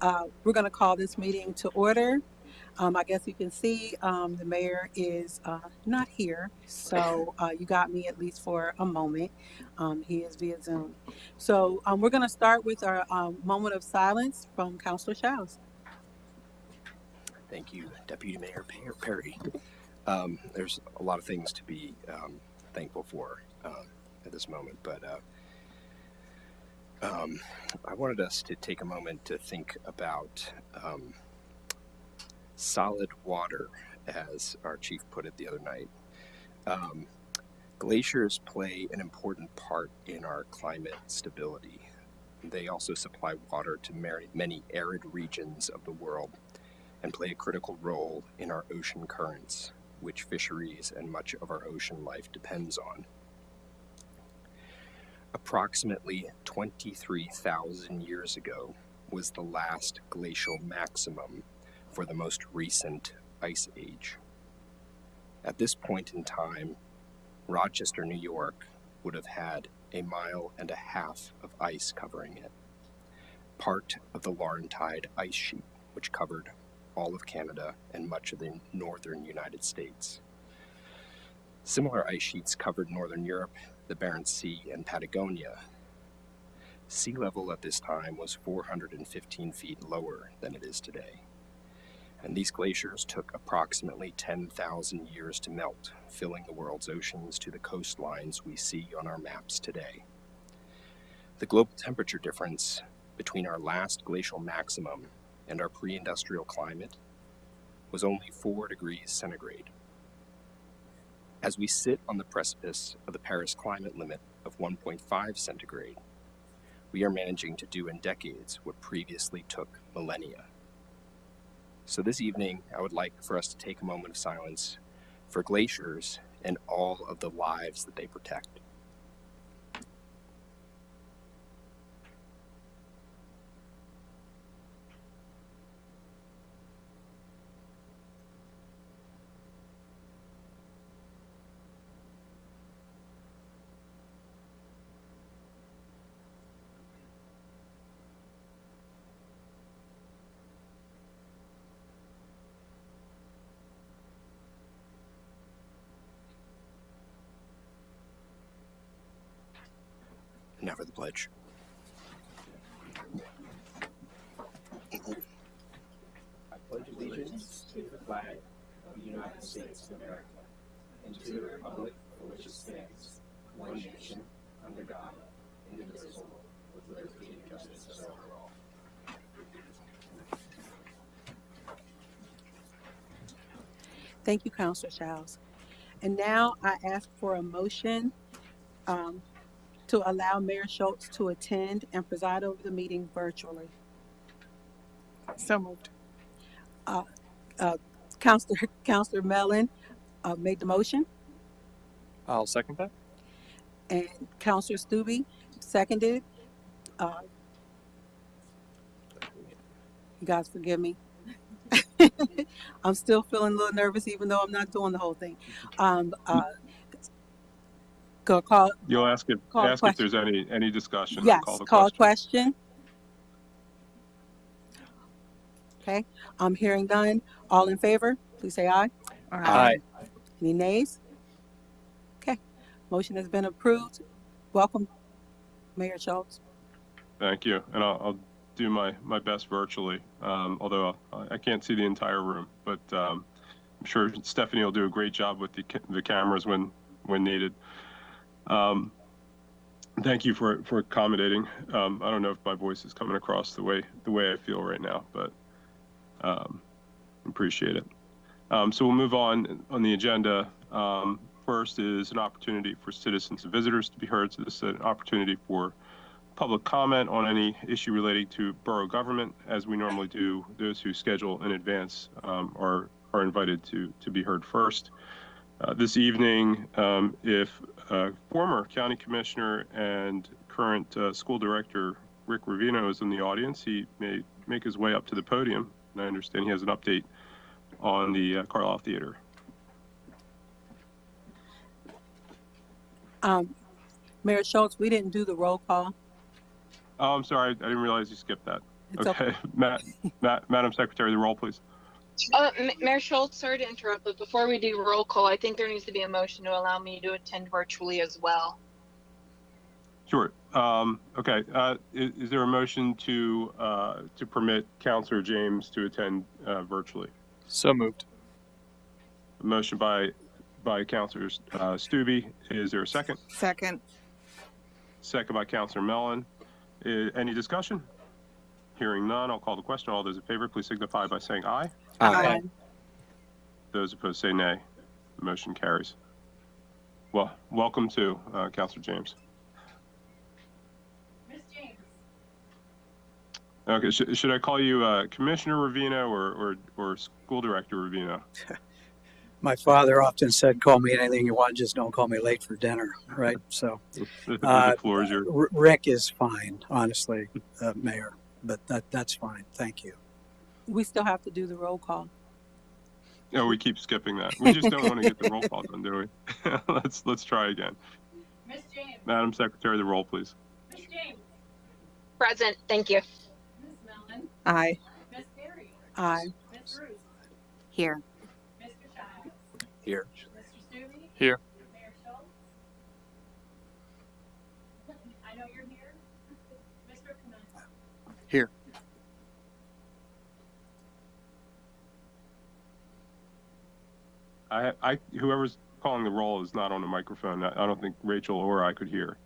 We're going to call this meeting to order. I guess you can see the mayor is not here, so you got me at least for a moment. He is via Zoom. So we're going to start with our moment of silence from Councilor Shows. Thank you, Deputy Mayor Perry. There's a lot of things to be thankful for at this moment, but I wanted us to take a moment to think about solid water, as our chief put it the other night. Glaciers play an important part in our climate stability. They also supply water to many arid regions of the world and play a critical role in our ocean currents, which fisheries and much of our ocean life depends on. Approximately 23,000 years ago was the last glacial maximum for the most recent ice age. At this point in time, Rochester, New York would have had 1.5 miles of ice covering it, part of the Laurentide ice sheet, which covered all of Canada and much of the northern United States. Similar ice sheets covered northern Europe, the Barents Sea, and Patagonia. Sea level at this time was 415 feet lower than it is today. And these glaciers took approximately 10,000 years to melt, filling the world's oceans to the coastlines we see on our maps today. The global temperature difference between our last glacial maximum and our pre-industrial climate was only 4 degrees centigrade. As we sit on the precipice of the Paris climate limit of 1.5 centigrade, we are managing to do in decades what previously took millennia. So this evening, I would like for us to take a moment of silence for glaciers and all of the lives that they protect. Now for the pledge. I pledge allegiance to the flag of the United States of America and to the republic for which it stands, one nation, under God, indivisible, with liberty and justice for all. Thank you, Councilor Shows. And now I ask for a motion to allow Mayor Schultz to attend and preside over the meeting virtually. So moved. Uh, Councilor Mellon made the motion, I'll second that. and Councilor Stubbe seconded. Uh, you guys forgive me. I'm still feeling a little nervous, even though I'm not doing the whole thing. Go call. You'll ask Call if question. there's any discussion and call Yes, the call question. question. Okay, I'm hearing none. All in favor, please say aye. Aye. Any nays? Okay, motion has been approved. Welcome, Mayor Schultz. Thank you, and I'll do my best virtually, although I can't see the entire room, but I'm sure Stephanie will do a great job with the cameras when needed. Thank you for accommodating. I don't know if my voice is coming across the way I feel right now, but appreciate it. So we'll move on the agenda. First is an opportunity for citizens and visitors to be heard. So this is an opportunity for public comment on any issue relating to borough government. As we normally do, those who schedule in advance are invited to be heard first. This evening, if former county commissioner and current school director Rick Ravino is in the audience, he may make his way up to the podium. And I understand he has an update on the Carlisle Theater. Mayor Schultz, we didn't do the roll call. Oh, I'm sorry. I didn't realize you skipped that. It's okay. Okay, Madam Secretary, the roll, please. Mayor Schultz, sorry to interrupt, but before we do roll call, I think there needs to be a motion to allow me to attend virtually as well. Sure. Okay. Is there a motion to permit Councilor James to attend virtually? So moved. A motion by Councilor Stubbe. Is there a second? Second. Second by Councilor Mellon. Any discussion? Hearing none, I'll call the question. All those in favor, please signify by saying aye. Aye. Those opposed say nay. The motion carries. Well, welcome to Councilor James. Miss James. Okay, should I call you Commissioner Ravino or School Director Ravino? My father often said, call me anything you want, just don't call me late for dinner, right? So The floor is yours. Rick is fine, honestly, Mayor, but that's fine. Thank you. We still have to do the roll call. No, we keep skipping that. We just don't want to get the roll call done, do we? Let's try again. Miss James. Madam Secretary, the roll, please. Miss James. Present, thank you. Miss Mellon. Aye. Miss Perry. Aye. Miss Ruth. Here. Mr. Childs. Here. Mr. Stubbe. Here. Mayor Schultz. I know you're here. Mr. Clement. Here. Whoever's calling the roll is not on the microphone. I don't think Rachel or I could hear.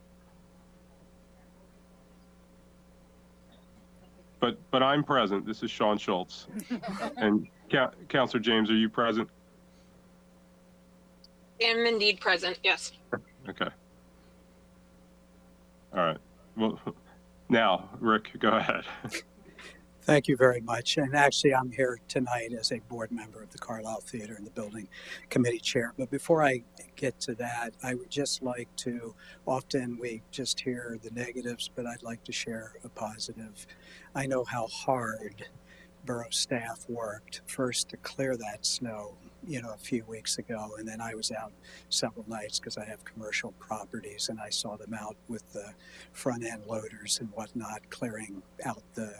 But I'm present. This is Sean Schultz. And Councilor James, are you present? Am indeed present, yes. Okay. All right. Well, now, Rick, go ahead. Thank you very much. And actually, I'm here tonight as a board member of the Carlisle Theater and the Building Committee Chair. But before I get to that, I would just like to, often we just hear the negatives, but I'd like to share a positive. I know how hard Borough staff worked first to clear that snow, a few weeks ago. And then I was out several nights because I have commercial properties and I saw them out with the front end loaders and whatnot, clearing out the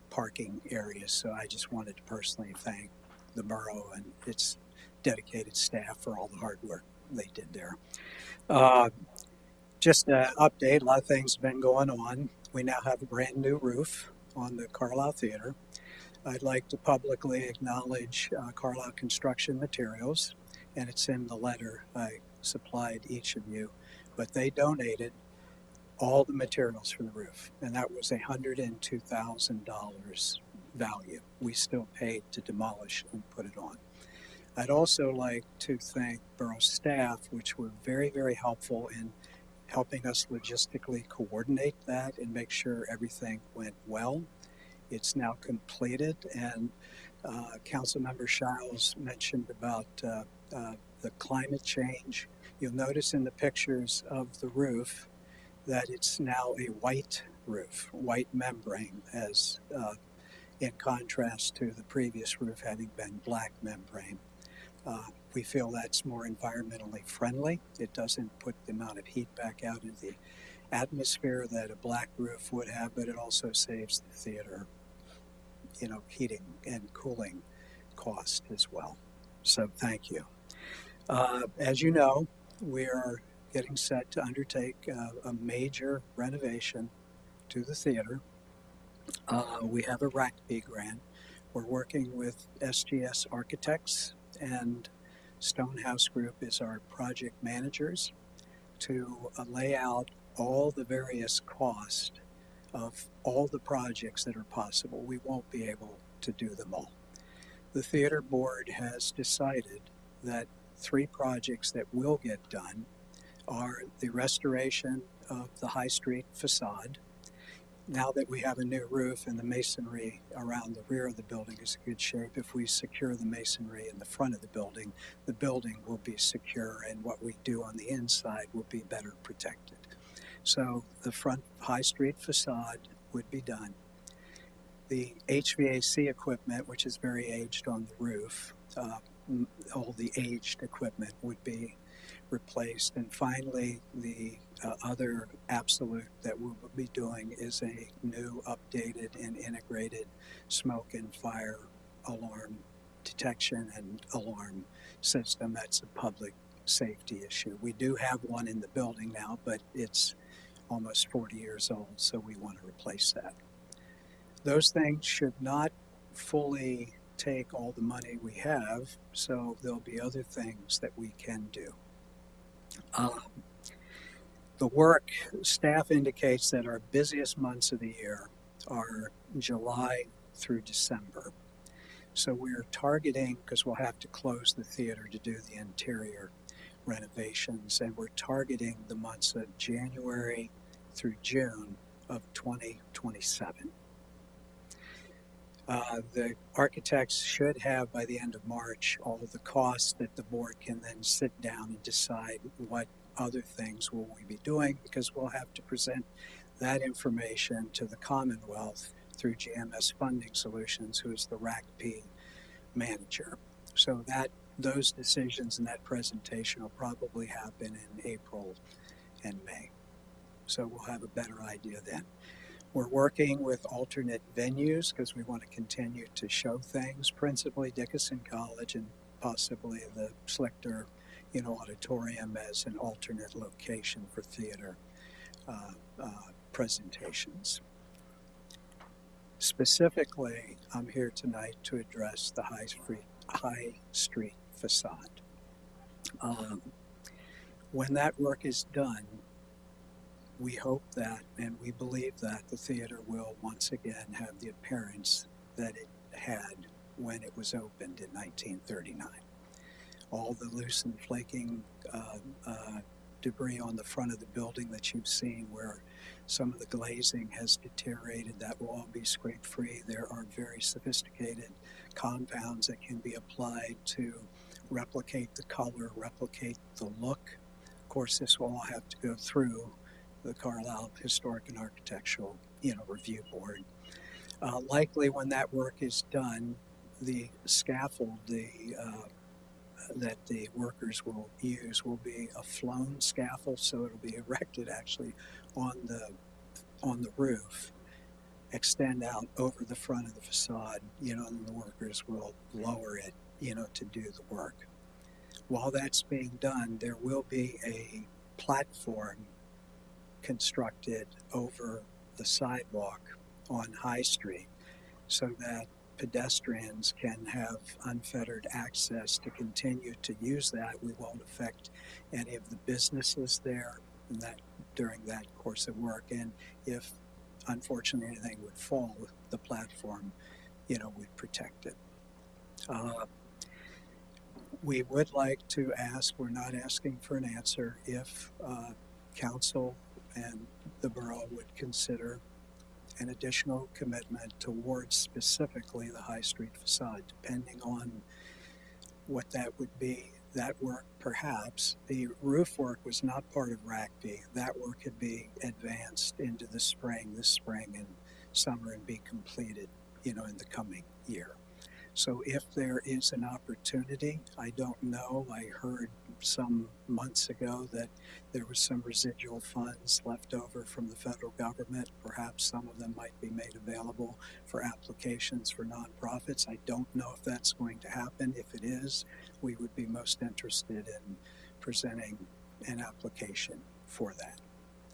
parking areas. So I just wanted to personally thank the borough and its dedicated staff for all the hard work they did there. Just an update, a lot of things have been going on. We now have a brand new roof on the Carlisle Theater. I'd like to publicly acknowledge Carlisle Construction Materials, and it's in the letter I supplied each of you, but they donated all the materials for the roof, and that was $102,000 value. We still paid to demolish and put it on. I'd also like to thank borough staff, which were very, very helpful in helping us logistically coordinate that and make sure everything went well. It's now completed, and Councilmember Shiles mentioned about the climate change. You'll notice in the pictures of the roof that it's now a white roof, white membrane, as in contrast to the previous roof having been black membrane. We feel that's more environmentally friendly. It doesn't put the amount of heat back out into the atmosphere that a black roof would have, but it also saves the theater, heating and cooling cost as well. So thank you. As you know, we are getting set to undertake a major renovation to the theater. We have a RACP grant. We're working with SGS Architects, and Stonehouse Group is our project managers to lay out all the various costs of all the projects that are possible. We won't be able to do them all. The theater board has decided that 3 projects that will get done are the restoration of the High Street facade. Now that we have a new roof and the masonry around the rear of the building is in good shape, if we secure the masonry in the front of the building will be secure, and what we do on the inside will be better protected. So the front High Street facade would be done. The HVAC equipment, which is very aged on the roof, all the aged equipment would be replaced. And finally, the other absolute that we will be doing is a new, updated, and integrated smoke and fire alarm detection and alarm system. That's a public safety issue. We do have one in the building now, but it's almost 40 years old, so we want to replace that. Those things should not fully take all the money we have, so there'll be other things that we can do. The work, staff indicates that our busiest months of the year are July through December. So we're targeting, because we'll have to close the theater to do the interior renovations, and we're targeting the months of January through June of 2027. The architects should have by the end of March all of the costs that the board can then sit down and decide what other things will we be doing, because we'll have to present that information to the Commonwealth through GMS Funding Solutions, who is the RACP manager. So that those decisions and that presentation will probably happen in April and May. So we'll have a better idea then. We're working with alternate venues because we want to continue to show things, principally Dickinson College and possibly the Schlichter, auditorium as an alternate location for theater presentations. Specifically, I'm here tonight to address the High Street facade. When that work is done, we hope that, and we believe that, the theater will once again have the appearance that it had when it was opened in 1939. All the loose and flaking debris on the front of the building that you've seen where some of the glazing has deteriorated, that will all be scrape free. There are very sophisticated compounds that can be applied to replicate the color, replicate the look. Of course, this will all have to go through the Carlisle Historic and Architectural, Review Board. Likely when that work is done, the scaffold that the workers will use will be a flown scaffold, so it'll be erected actually on the roof, extend out over the front of the facade, and the workers will lower it, to do the work. While that's being done, there will be a platform constructed over the sidewalk on High Street so that pedestrians can have unfettered access to continue to use that. We won't affect any of the businesses there during that course of work. And if unfortunately anything would fall, the platform, would protect it. We would like to ask, we're not asking for an answer, if council and the borough would consider an additional commitment towards specifically the High Street facade, depending on what that would be. That work, perhaps, the roof work was not part of RACP. That work could be advanced into this spring and summer and be completed, in the coming year. So if there is an opportunity, I don't know, I heard some months ago that there was some residual funds left over from the federal government. Perhaps some of them might be made available for applications for nonprofits. I don't know if that's going to happen. If it is, we would be most interested in presenting an application for that.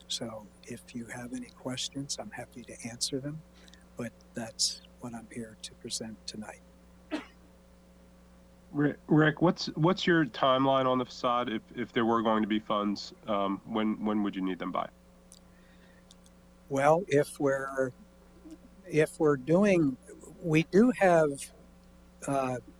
So if you have any questions, I'm happy to answer them, but that's what I'm here to present tonight. Rick, what's your timeline on the facade? If there were going to be funds, when would you need them by? Well, if we're doing, we do have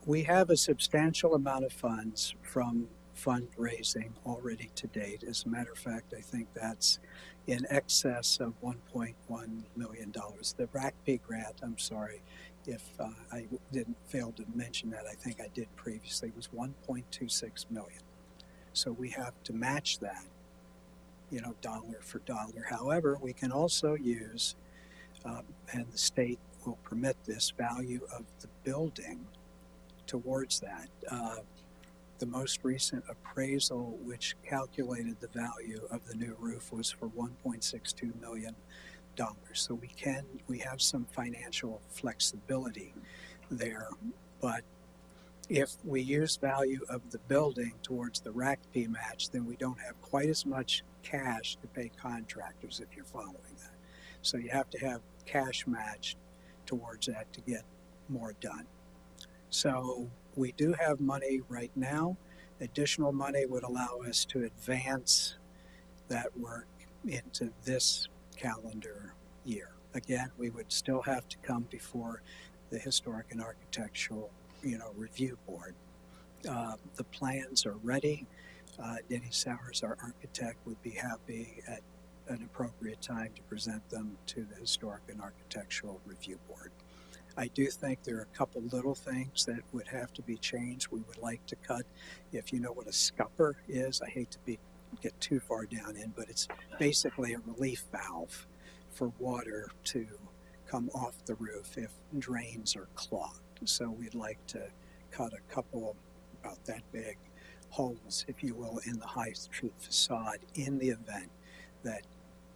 we have a substantial amount of funds from fundraising already to date. As a matter of fact, I think that's in excess of $1.1 million. The RACP grant, I'm sorry, if I didn't fail to mention that, I think I did previously, was $1.26 million. So we have to match that, dollar for dollar. However, we can also use, and the state will permit this, value of the building towards that. The most recent appraisal, which calculated the value of the new roof, was for $1.62 million. So we have some financial flexibility there, but if we use value of the building towards the RACP match, then we don't have quite as much cash to pay contractors, if you're following that. So you have to have cash matched towards that to get more done. So we do have money right now. Additional money would allow us to advance that work into this calendar year. Again, we would still have to come before the Historic and Architectural, Review Board. The plans are ready. Denny Sowers, our architect, would be happy at an appropriate time to present them to the Historic and Architectural Review Board. I do think there are a couple little things that would have to be changed. We would like to cut, if you know what a scupper is, I hate to get too far down in, but it's basically a relief valve for water to come off the roof if drains are clogged. So we'd like to cut a couple about that big holes, if you will, in the high street facade in the event that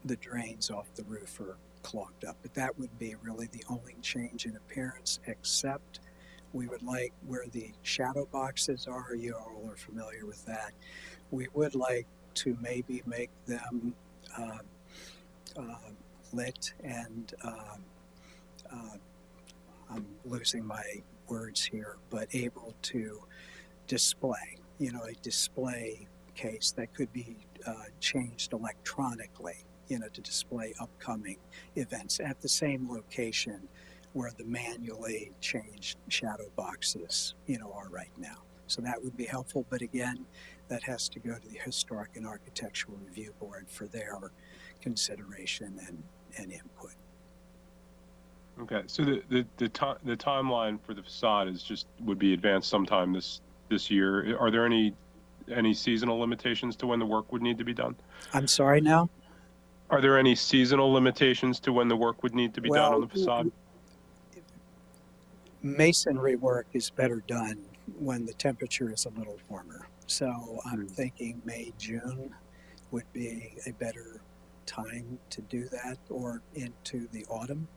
the drains off the roof are clogged up. But that would be really the only change in appearance, except we would like where the shadow boxes are, you all are familiar with that, we would like to maybe make them lit and I'm losing my words here, but able to display, a display case that could be changed electronically, to display upcoming events at the same location where the manually changed shadow boxes, are right now. So that would be helpful, but again, that has to go to the Historic and Architectural Review Board for their consideration and input. Okay, so the timeline for the facade would be advanced sometime this year. Are there any seasonal limitations to when the work would need to be done? I'm sorry now? Are there any seasonal limitations to when the work would need to be done on the facade? Masonry work is better done when the temperature is a little warmer. So I'm thinking May, June would be a better time to do that, or into the autumn.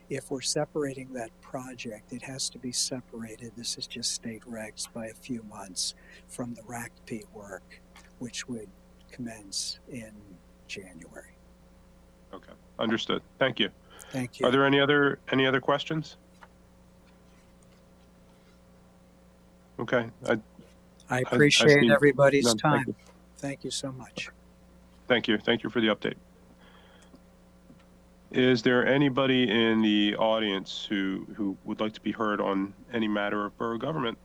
If we're separating that project, it has to be separated, this is just state regs, by a few months from the RACP work, which would commence in January. Okay, understood. Thank you. Thank you. Are there any other questions? Okay. I appreciate everybody's none. time. Thank you so much. Thank you. Thank you for the update. Is there anybody in the audience who would like to be heard on any matter of borough government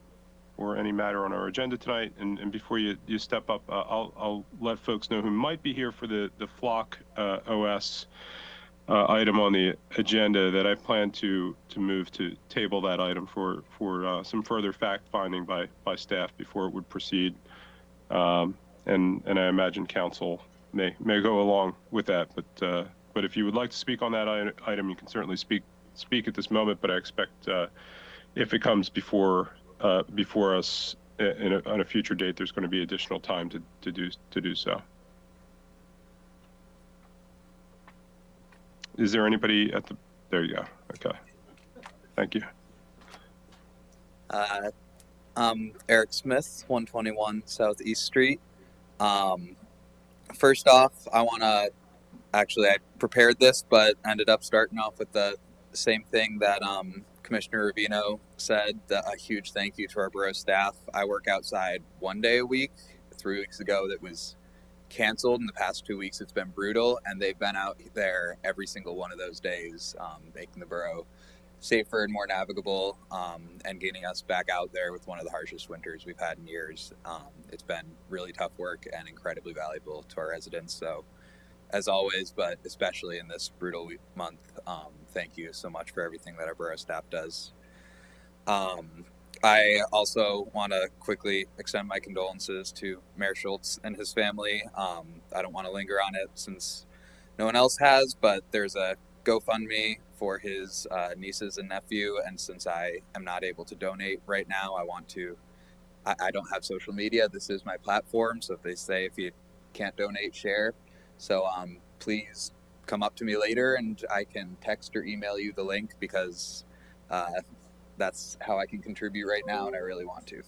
or any matter on our agenda tonight? And before you step up, I'll let folks know who might be here for the Flock OS item on the agenda that I plan to move to table that item for some further fact finding by staff before it would proceed. And I imagine council may go along with that, but if you would like to speak on that item, you can certainly speak at this moment. But I expect if it comes before us on a future date, there's going to be additional time to do so. Is there anybody there you go. Okay. Thank you. I'm Eric Smith, 121 Southeast Street. First off, I prepared this, but ended up starting off with the same thing that Commissioner Rubino said, a huge thank you to our borough staff. I work outside 1 day a week. 3 weeks ago that was canceled. In the past 2 weeks, it's been brutal, and they've been out there every single one of those days, making the borough safer and more navigable, and getting us back out there with one of the harshest winters we've had in years. It's been really tough work and incredibly valuable to our residents. So, as always, but especially in this brutal month, thank you so much for everything that our borough staff does. I also want to quickly extend my condolences to Mayor Schultz and his family. I don't want to linger on it since no one else has, but there's a GoFundMe for his nieces and nephew, and since I am not able to donate right now, I want to I don't have social media. This is my platform. So if they say if you can't donate, share. So please come up to me later and I can text or email you the link because that's how I can contribute right now and I really want to.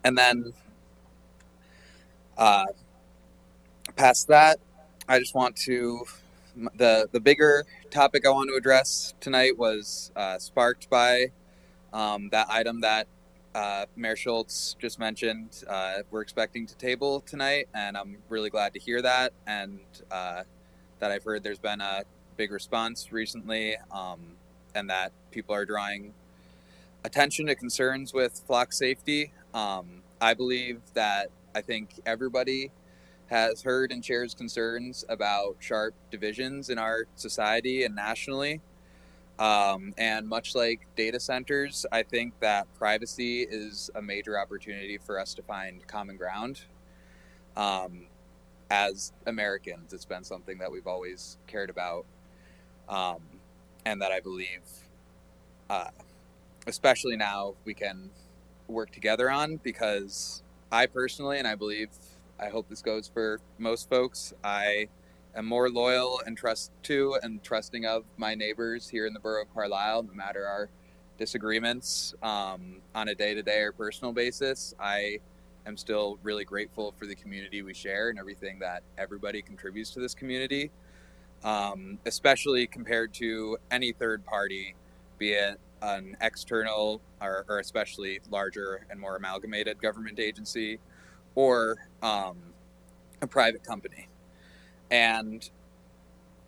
And then past that, I just want to the bigger topic I want to address tonight was sparked by that item that Mayor Schultz just mentioned. We're expecting to table tonight, and I'm really glad to hear that. And that I've heard there's been a big response recently, and that people are drawing attention to concerns with flock safety. I believe that I think everybody has heard and shares concerns about sharp divisions in our society and nationally. And much like data centers, I think that privacy is a major opportunity for us to find common ground. As Americans, it's been something that we've always cared about, and that I believe, especially now, we can work together on because I personally, and I believe, I hope this goes for most folks, I am more loyal and trusting of my neighbors here in the borough of Carlisle, no matter our disagreements on a day-to-day or personal basis. I am still really grateful for the community we share and everything that everybody contributes to this community, especially compared to any third party, be it an external or especially larger and more amalgamated government agency or a private company. And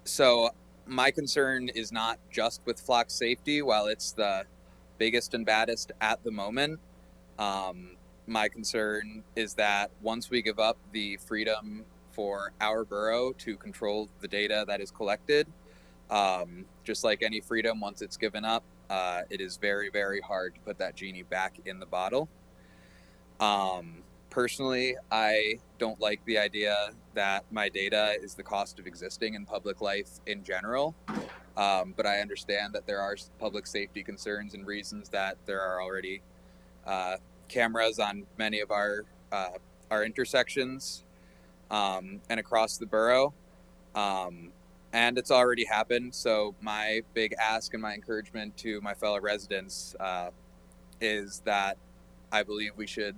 so my concern is not just with flock safety, while it's the biggest and baddest at the moment. My concern is that once we give up the freedom for our borough to control the data that is collected, just like any freedom, once it's given up, it is very, very hard to put that genie back in the bottle. Personally, I don't like the idea that my data is the cost of existing in public life in general. But I understand that there are public safety concerns and reasons that there are already cameras on many of our intersections and across the borough. And it's already happened. So my big ask and my encouragement to my fellow residents is that I believe we should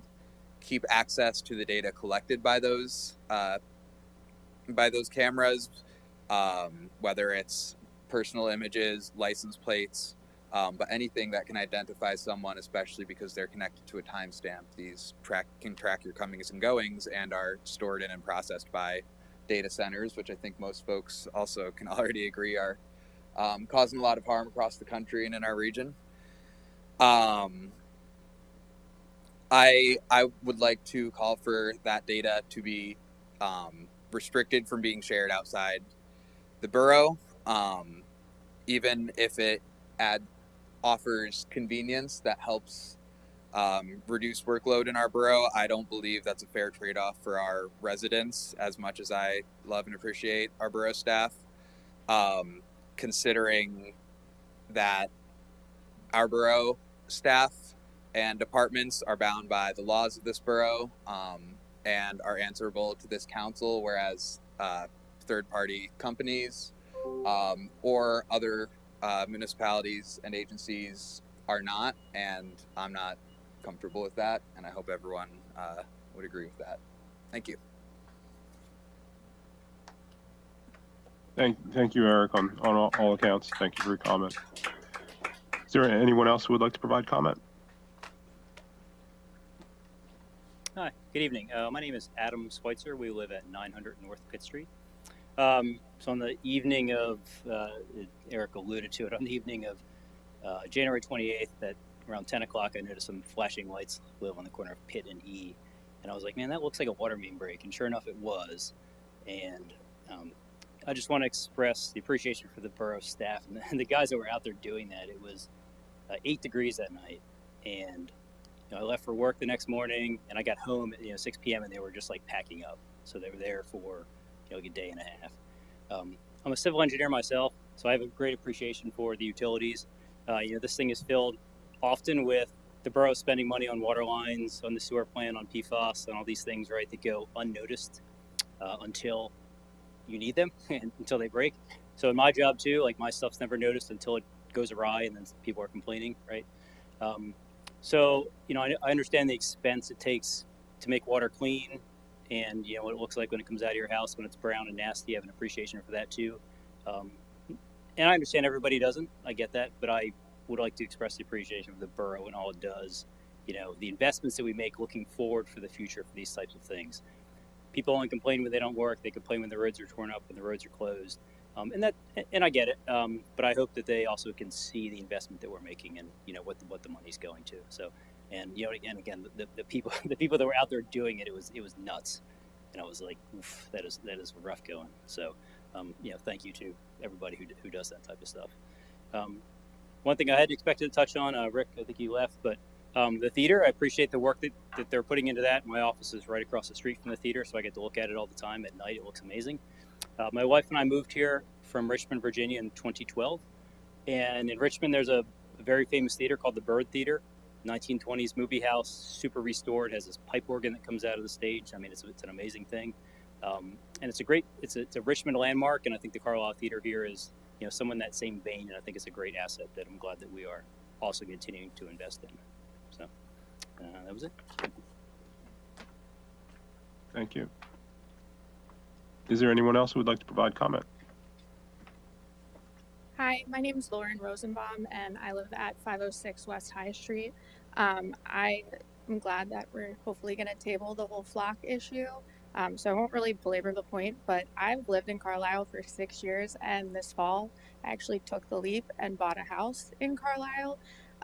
keep access to the data collected by those cameras, whether it's personal images, license plates, but anything that can identify someone, especially because they're connected to a timestamp. These can track your comings and goings and are stored in and processed by data centers, which I think most folks also can already agree are causing a lot of harm across the country and in our region. I would like to call for that data to be restricted from being shared outside the borough, even if it offers convenience that helps reduce workload in our borough. I don't believe that's a fair trade-off for our residents, as much as I love and appreciate our borough staff, considering that our borough staff and departments are bound by the laws of this borough and are answerable to this council, whereas third-party companies or other municipalities and agencies are not. And I'm not comfortable with that, and I hope everyone would agree with that. Thank you. Thank you, Eric, on all accounts. Thank you for your comment. Is there anyone else who would like to provide comment? Hi, good evening. My name is Adam Schweitzer. We live at 900 North Pitt Street. So on the evening of, Eric alluded to it, on the evening of January 28th at around 10 o'clock, I noticed some flashing lights live on the corner of Pitt and E. And I was like, man, that looks like a water main break. And sure enough, it was. And I just want to express the appreciation for the borough staff and the guys that were out there doing that. It was 8 degrees that night. And I left for work the next morning, and I got home at 6 p.m. and they were just like packing up. So they were there for like a day and a half. I'm a civil engineer myself, so I have a great appreciation for the utilities. This thing is filled often with the borough spending money on water lines, on the sewer plant, on PFAS, and all these things, right, that go unnoticed until you need them and until they break. So in my job too, like my stuff's never noticed until it goes awry, and then people are complaining, right? So I understand the expense it takes to make water clean, and what it looks like when it comes out of your house when it's brown and nasty. I have an appreciation for that too, and I understand everybody doesn't. I get that, but I would like to express the appreciation for the borough and all it does. The investments that we make looking forward for the future for these types of things. People only complain when they don't work. They complain when the roads are torn up, when the roads are closed, and I get it. But I hope that they also can see the investment that we're making and what the money's going to. So, and again, the people the people that were out there doing it, it was nuts, and I was like, oof, that is rough going. So, thank you to everybody who does that type of stuff. One thing I hadn't expected to touch on, Rick, I think you left, but the theater, I appreciate the work that they're putting into that. My office is right across the street from the theater, so I get to look at it all the time at night. It looks amazing. My wife and I moved here from Richmond, Virginia in 2012. And in Richmond, there's a very famous theater called the Byrd Theater, 1920s movie house, super restored, has this pipe organ that comes out of the stage. I mean, it's an amazing thing. And it's a Richmond landmark, and I think the Carlisle Theater here is someone in that same vein, and I think it's a great asset that I'm glad that we are also continuing to invest in. So that was it. Thank you. Is there anyone else who would like to provide comment? Hi, my name is Lauren Rosenbaum, and I live at 506 West High Street. I am glad that we're hopefully going to table the whole flock issue. So I won't really belabor the point, but I've lived in Carlisle for 6 years, and this fall I actually took the leap and bought a house in Carlisle.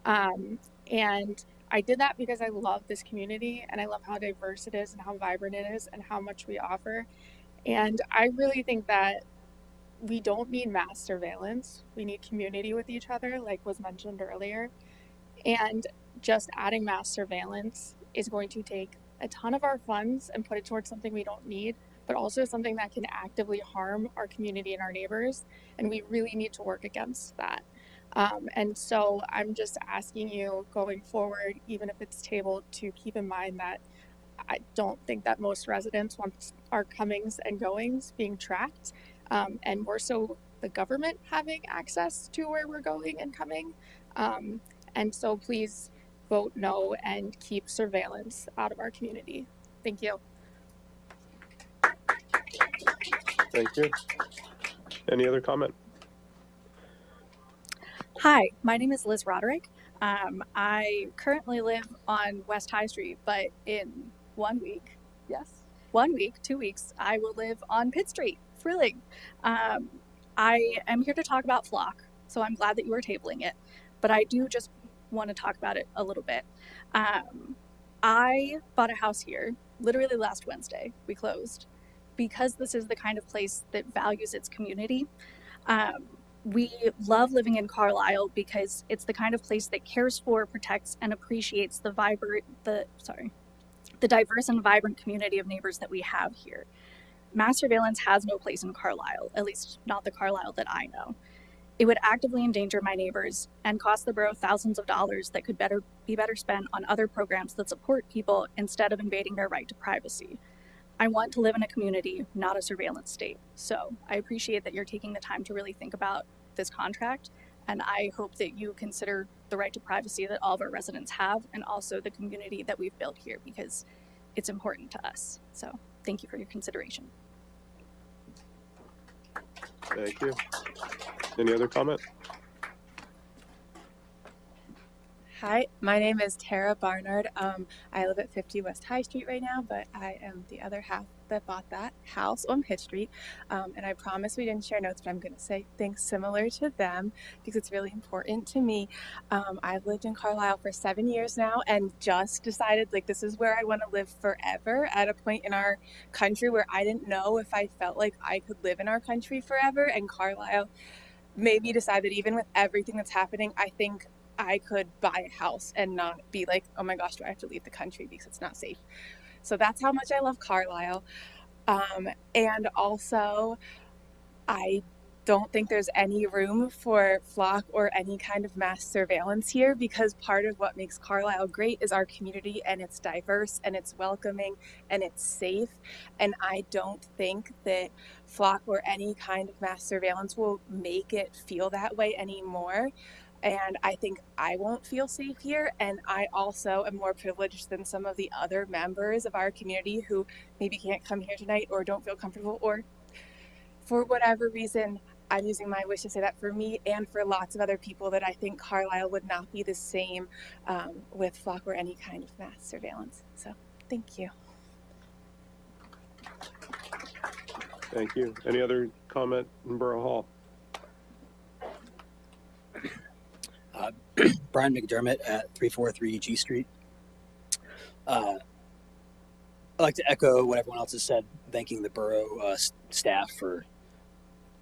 And I did that because I love this community, and I love how diverse it is and how vibrant it is and how much we offer. And I really think that we don't need mass surveillance. We need community with each other, like was mentioned earlier. And just adding mass surveillance is going to take a ton of our funds and put it towards something we don't need, but also something that can actively harm our community and our neighbors. And we really need to work against that. And so I'm just asking you going forward, even if it's tabled, to keep in mind that I don't think that most residents want our comings and goings being tracked, and more so the government having access to where we're going and coming. And so please vote no and keep surveillance out of our community. Thank you. Thank you. Any other comment? Hi, my name is Liz Roderick. I currently live on West High Street, but in 1 week, 2 weeks, I will live on Pitt Street. Thrilling. I am here to talk about Flock, so I'm glad that you are tabling it, but I do just want to talk about it a little bit. I bought a house here literally last Wednesday. We closed because this is the kind of place that values its community. We love living in Carlisle because it's the kind of place that cares for, protects, and appreciates the diverse and vibrant community of neighbors that we have here. Mass surveillance has no place in Carlisle, at least not the Carlisle that I know. It would actively endanger my neighbors and cost the borough thousands of dollars that could be better spent on other programs that support people instead of invading their right to privacy. I want to live in a community, not a surveillance state. So I appreciate that you're taking the time to really think about this contract, and I hope that you consider the right to privacy that all of our residents have and also the community that we've built here, because it's important to us. So thank you for your consideration. Thank you. Any other comment? Hi, my name is Tara Barnard. I live at 50 West High Street right now, but I am the other half that bought that house on Pitt Street. And I promise we didn't share notes, but I'm going to say things similar to them because it's really important to me. I've lived in Carlisle for 7 years now and just decided like this is where I want to live forever, at a point in our country where I didn't know if I felt like I could live in our country forever. And Carlisle made me decide that even with everything that's happening, I think I could buy a house and not be like, oh my gosh, do I have to leave the country because it's not safe? So that's how much I love Carlisle. And also, I don't think there's any room for flock or any kind of mass surveillance here, because part of what makes Carlisle great is our community, and it's diverse and it's welcoming and it's safe. And I don't think that flock or any kind of mass surveillance will make it feel that way anymore. And I think I won't feel safe here. And I also am more privileged than some of the other members of our community who maybe can't come here tonight or don't feel comfortable, or for whatever reason. I'm using my wish to say that for me and for lots of other people, that I think Carlisle would not be the same with flock or any kind of mass surveillance. So thank you. Thank you. Any other comment in Borough Hall? Brian McDermott at 343 G Street. I'd like to echo what everyone else has said, thanking the borough staff for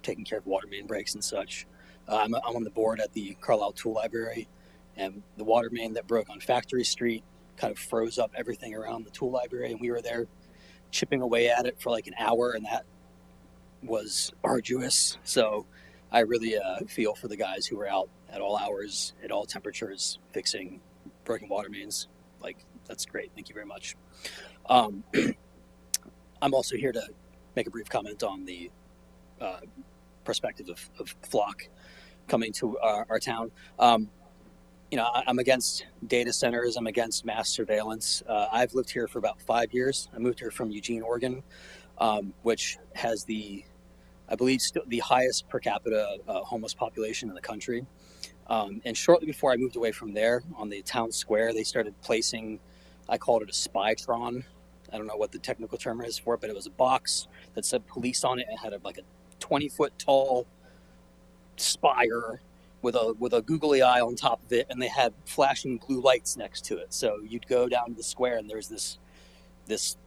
taking care of water main breaks and such. I'm on the board at the Carlisle Tool Library, and the water main that broke on Factory Street kind of froze up everything around the tool library, and we were there chipping away at it for like an hour, and that was arduous. So I really feel for the guys who were out at all hours, at all temperatures, fixing broken water mains. Like, that's great. Thank you very much. I'm also here to make a brief comment on the perspective of flock coming to our town. I'm against data centers. I'm against mass surveillance. I've lived here for about 5 years. I moved here from Eugene, Oregon, which has I believe, still the highest per capita homeless population in the country. And shortly before I moved away from there, on the town square, they started placing, I called it a spytron. I don't know what the technical term is for it, but it was a box that said police on it. It had like a 20-foot tall spire with a googly eye on top of it, and they had flashing blue lights next to it. So you'd go down to the square, and there's this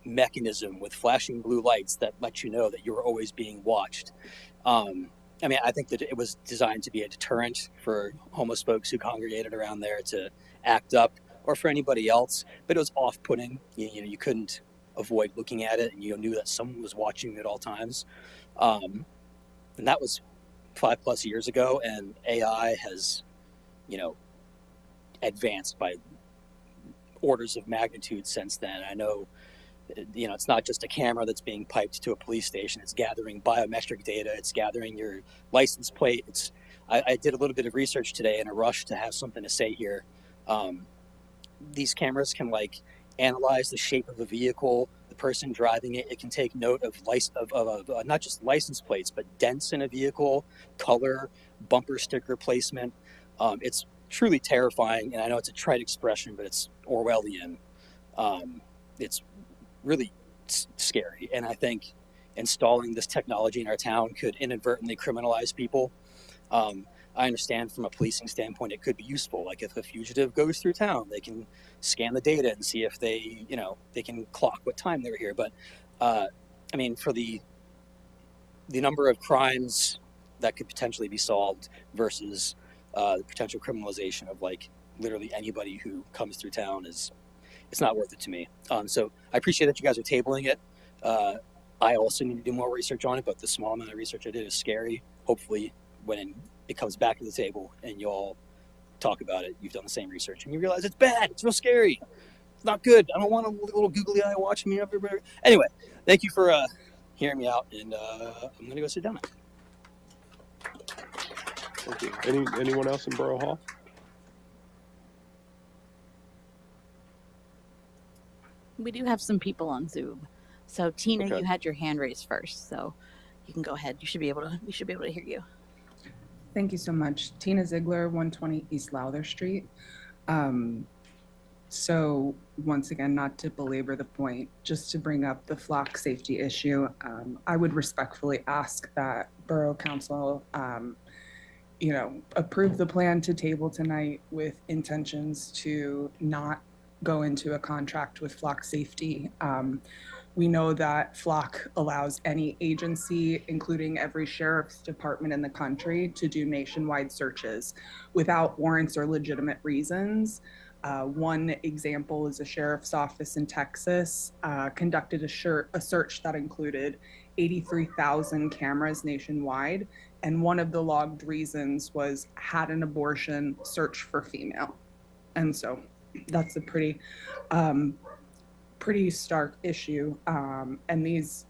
mechanism with flashing blue lights that let you know that you're always being watched. I think that it was designed to be a deterrent for homeless folks who congregated around there to act up, or for anybody else, but it was off-putting. You couldn't avoid looking at it, and you knew that someone was watching you at all times. And that was 5+ years ago, and AI has, advanced by orders of magnitude since then. I know, it's not just a camera that's being piped to a police station. It's gathering biometric data. It's gathering your license plate. I did a little bit of research today in a rush to have something to say here. These cameras can analyze the shape of a vehicle, the person driving it. It can take note of not just license plates, but dents in a vehicle, color, bumper sticker placement. It's truly terrifying, and I know it's a trite expression, but it's Orwellian. It's really scary, and I think installing this technology in our town could inadvertently criminalize people. I understand from a policing standpoint it could be useful. Like if a fugitive goes through town, they can scan the data and see if they can clock what time they were here. But for the number of crimes that could potentially be solved versus the potential criminalization of literally anybody who comes through town it's not worth it to me. So I appreciate that you guys are tabling it. I also need to do more research on it, but the small amount of research I did is scary. Hopefully when it comes back to the table and you all talk about it, you've done the same research and you realize it's bad, it's real scary, it's not good. I don't want a little googly eye watching me everywhere. Anyway, thank you for hearing me out, and I'm gonna go sit down now. Thank you. Anyone else in Borough Hall? We do have some people on Zoom. So Tina, Okay. You had your hand raised first, so you can go ahead. We should be able to hear you. Thank you so much. Tina Ziegler, 120 East Lowther Street. So once again, not to belabor the point, just to bring up the flock safety issue, I would respectfully ask that Borough Council, approve the plan to table tonight with intentions to not go into a contract with flock safety. We know that flock allows any agency, including every sheriff's department in the country, to do nationwide searches without warrants or legitimate reasons. One example is a sheriff's office in Texas conducted a search that included 83,000 cameras nationwide. And one of the logged reasons was had an abortion, search for female. And so that's a pretty stark issue. And these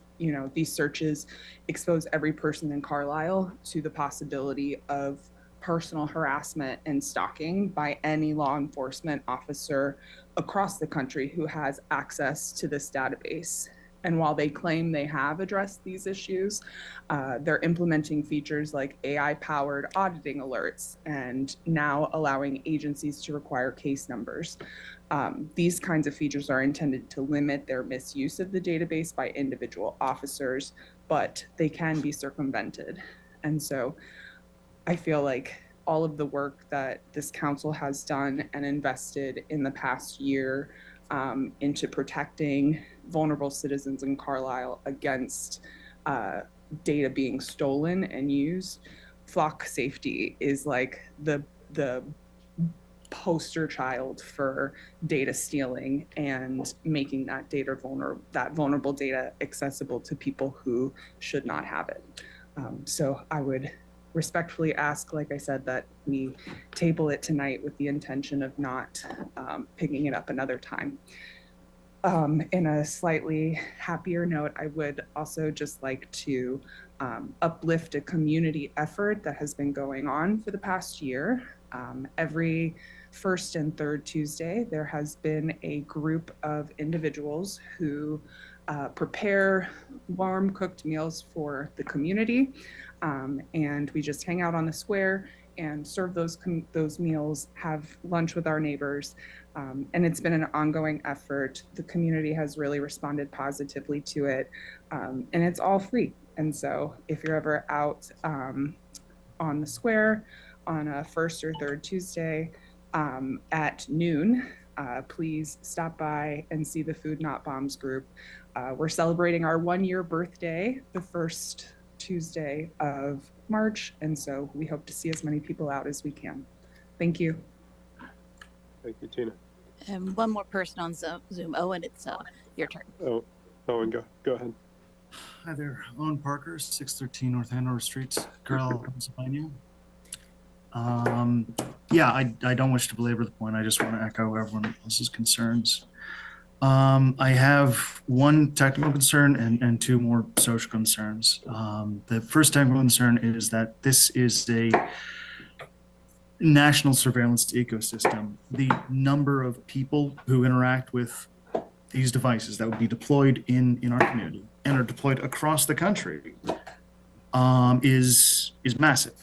searches expose every person in Carlisle to the possibility of personal harassment and stalking by any law enforcement officer across the country who has access to this database. And while they claim they have addressed these issues, they're implementing features like AI-powered auditing alerts and now allowing agencies to require case numbers. These kinds of features are intended to limit their misuse of the database by individual officers, but they can be circumvented. And so I feel like all of the work that this council has done and invested in the past year into protecting vulnerable citizens in Carlisle against data being stolen and used, flock safety is like the poster child for data stealing and making that vulnerable data accessible to people who should not have it. So I would respectfully ask, like I said, that we table it tonight with the intention of not picking it up another time. In a slightly happier note, I would also just like to uplift a community effort that has been going on for the past year. Every first and third Tuesday, there has been a group of individuals who prepare warm cooked meals for the community. And we just hang out on the square and serve those meals, have lunch with our neighbors. And it's been an ongoing effort. The community has really responded positively to it. And it's all free. And so if you're ever out on the square on a first or third Tuesday at noon, please stop by and see the Food Not Bombs group. We're celebrating our 1-year birthday the first Tuesday of March, and so we hope to see as many people out as we can. Thank you. Thank you, Tina. And one more person on Zoom. Owen, it's your turn. Oh, Owen, go ahead. Hi there, Owen Parker, 613 North Hanover Street, Carlisle, Pennsylvania. Yeah, I don't wish to belabor the point. I just want to echo everyone else's concerns. I have one technical concern and two more social concerns. The first technical concern is that this is a national surveillance ecosystem. The number of people who interact with these devices that would be deployed in our community and are deployed across the country is massive.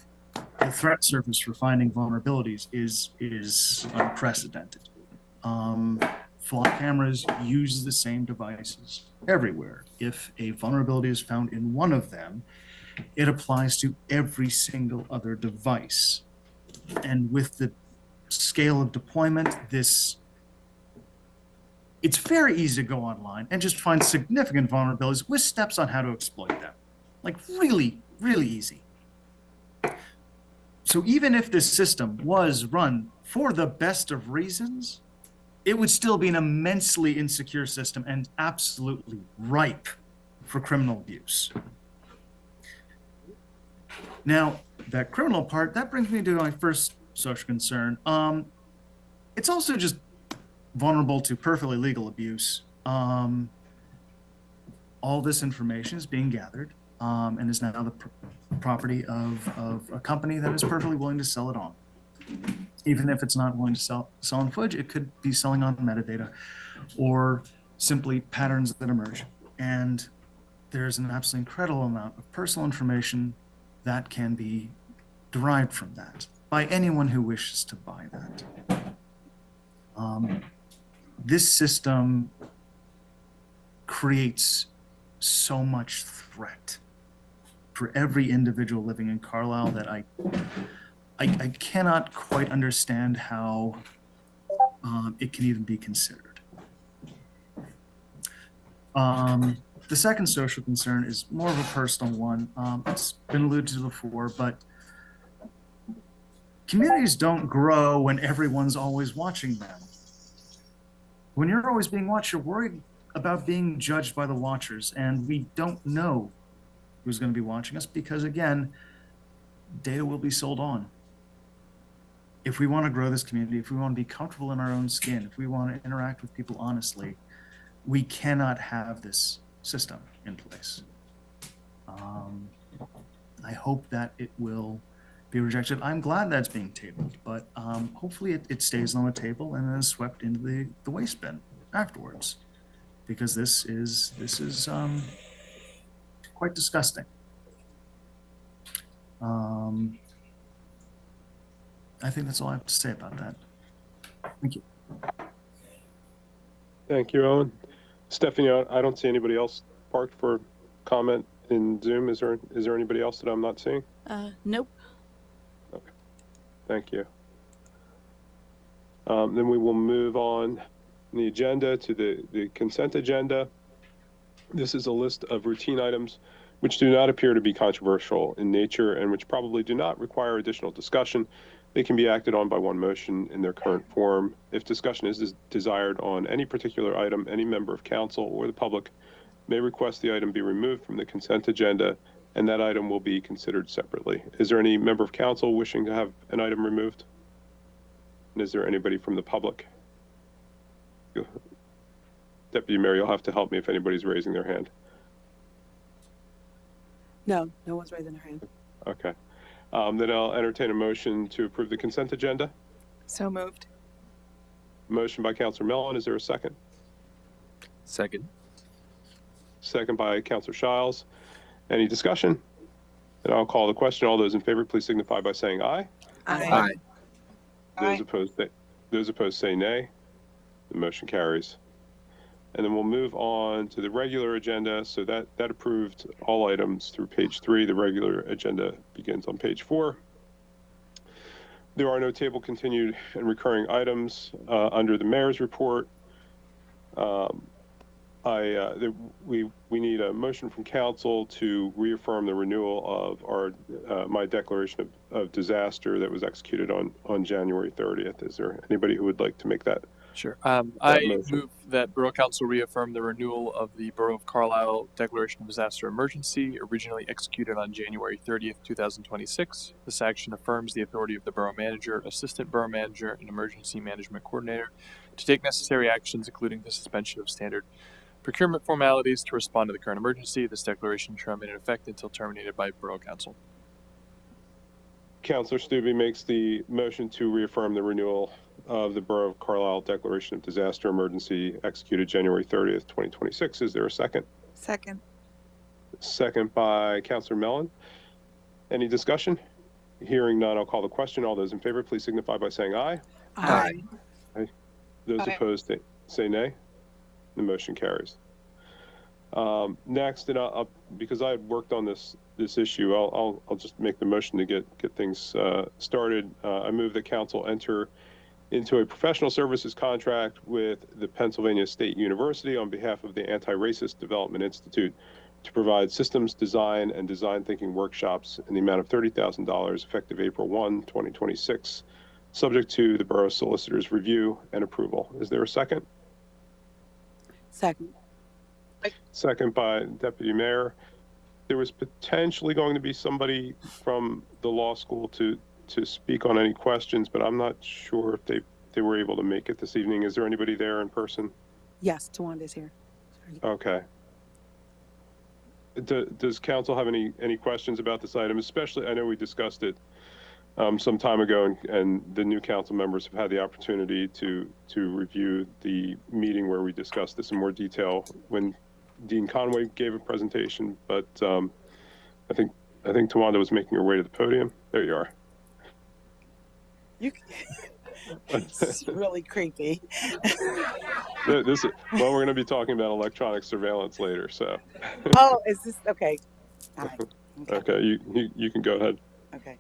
The threat surface for finding vulnerabilities is unprecedented. Flock cameras use the same devices everywhere. If a vulnerability is found in one of them, it applies to every single other device. And with the scale of deployment, it's very easy to go online and just find significant vulnerabilities with steps on how to exploit them. Like really, really easy. So even if this system was run for the best of reasons, it would still be an immensely insecure system and absolutely ripe for criminal abuse. Now, that criminal part, that brings me to my first social concern. It's also just vulnerable to perfectly legal abuse. All this information is being gathered and is now the property of a company that is perfectly willing to sell it on. Even if it's not willing to sell on footage, it could be selling on metadata or simply patterns that emerge. And there's an absolutely incredible amount of personal information that can be derived from that by anyone who wishes to buy that. This system creates so much threat for every individual living in Carlisle that I cannot quite understand how it can even be considered. The second social concern is more of a personal one. It's been alluded to before, but communities don't grow when everyone's always watching them. When you're always being watched, you're worried about being judged by the watchers, and we don't know who's going to be watching us, because again, data will be sold on. If we want to grow this community, if we want to be comfortable in our own skin, if we want to interact with people honestly, we cannot have this system in place. I hope that it will be rejected. I'm glad that's being tabled, but hopefully it stays on the table and then is swept into the waste bin afterwards, because this is quite disgusting. I think that's all I have to say about that. Thank you. Thank you, Owen. Stephanie, I don't see anybody else parked for comment in Zoom. Is there anybody else that I'm not seeing? Nope. Okay, thank you. Then we will move on the agenda to the consent agenda. This is a list of routine items which do not appear to be controversial in nature and which probably do not require additional discussion. They can be acted on by one motion in their current form. If discussion is desired on any particular item, any member of council or the public may request the item be removed from the consent agenda, and that item will be considered separately. Is there any member of council wishing to have an item removed? And is there anybody from the public? Deputy Mayor, you'll have to help me if anybody's raising their hand. No one's raising their hand. Okay. Then I'll entertain a motion to approve the consent agenda. So moved. Motion by Councilor Mellon. Is there a second? Second. Second by Councilor Shiles. Any discussion? Then I'll call the question. All those in favor, please signify by saying aye. Aye. Those opposed say nay. The motion carries. And then we'll move on to the regular agenda. So that approved all items through page 3. The regular agenda begins on page 4. There are no table continued and recurring items under the mayor's report. We need a motion from council to reaffirm the renewal of my declaration of disaster that was executed on January 30th. Is there anybody who would like to make that? Sure. I move that Borough Council reaffirm the renewal of the Borough of Carlisle Declaration of Disaster Emergency, originally executed on January 30th, 2026. This action affirms the authority of the Borough Manager, Assistant Borough Manager, and Emergency Management Coordinator to take necessary actions, including the suspension of standard procurement formalities to respond to the current emergency. This declaration shall remain in effect until terminated by Borough Council. Councilor Stubbe makes the motion to reaffirm the renewal of the Borough of Carlisle Declaration of Disaster Emergency executed January 30th, 2026. Is there a second? Second. Second by Councilor Mellon. Any discussion? Hearing none, I'll call the question. All those in favor, please signify by saying aye. Aye. Those opposed say nay. The motion carries. Next, and because I had worked on this issue, I'll just make the motion to get things started. I move that council enter into a professional services contract with the Pennsylvania State University on behalf of the Anti-Racist Development Institute to provide systems design and design thinking workshops in the amount of $30,000 effective April 1, 2026, subject to the Borough Solicitor's review and approval. Is there a second? Second. Second by Deputy Mayor. There was potentially going to be somebody from the law school to speak on any questions, but I'm not sure if they were able to make it this evening. Is there anybody there in person? Yes, Tawanda's here. Sorry. Okay. Does council have any questions about this item? Especially, I know we discussed it some time ago, and the new council members have had the opportunity to review the meeting where we discussed this in more detail when Dean Conway gave a presentation. But I think Tawanda was making her way to the podium. There you are. It's really creepy. We're going to be talking about electronic surveillance later. So. Oh, is this okay? All right. Okay, you can go ahead. Okay.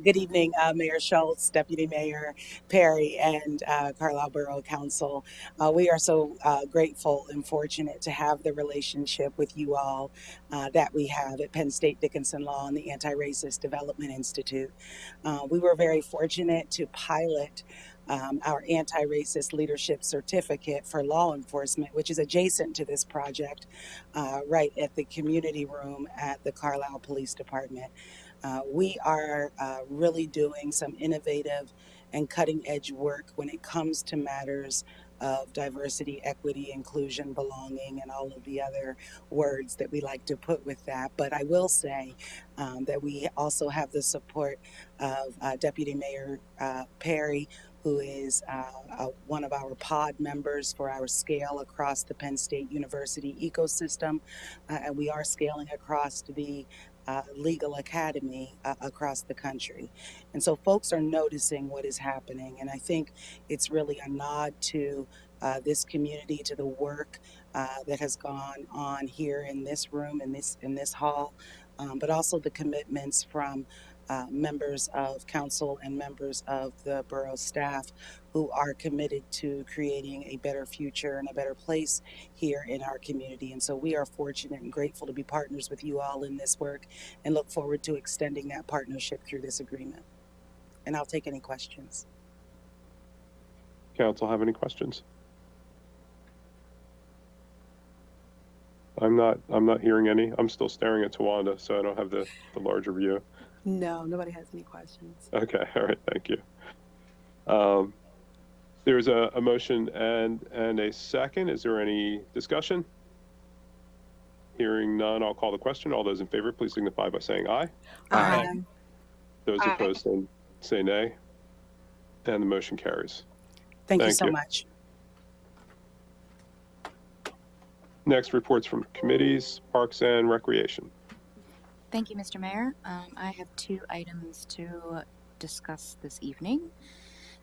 Good evening, Mayor Schultz, Deputy Mayor Perry, and Carlisle Borough Council. We are so grateful and fortunate to have the relationship with you all that we have at Penn State Dickinson Law and the Anti-Racist Development Institute. We were very fortunate to pilot our anti-racist leadership certificate for law enforcement, which is adjacent to this project, right at the community room at the Carlisle Police Department. We are really doing some innovative and cutting edge work when it comes to matters of diversity, equity, inclusion, belonging, and all of the other words that we like to put with that. But I will say that we also have the support of Deputy Mayor Perry, who is one of our pod members for our scale across the Penn State University ecosystem. And we are scaling across the legal academy across the country. And so folks are noticing what is happening. And I think it's really a nod to this community, to the work that has gone on here in this room, in this hall, but also the commitments from members of council and members of the borough staff who are committed to creating a better future and a better place here in our community. And so we are fortunate and grateful to be partners with you all in this work and look forward to extending that partnership through this agreement. And I'll take any questions. Council have any questions? I'm not hearing any. I'm still staring at Tawanda, so I don't have the larger view. No, nobody has any questions. Okay, all right, thank you. There's a motion and a second. Is there any discussion? Hearing none, I'll call the question. All those in favor, please signify by saying aye. Aye. Those opposed say nay. And the motion carries. Thank you so much. Next, reports from committees, Parks and Recreation. Thank you, Mr. Mayor. I have 2 items to discuss this evening.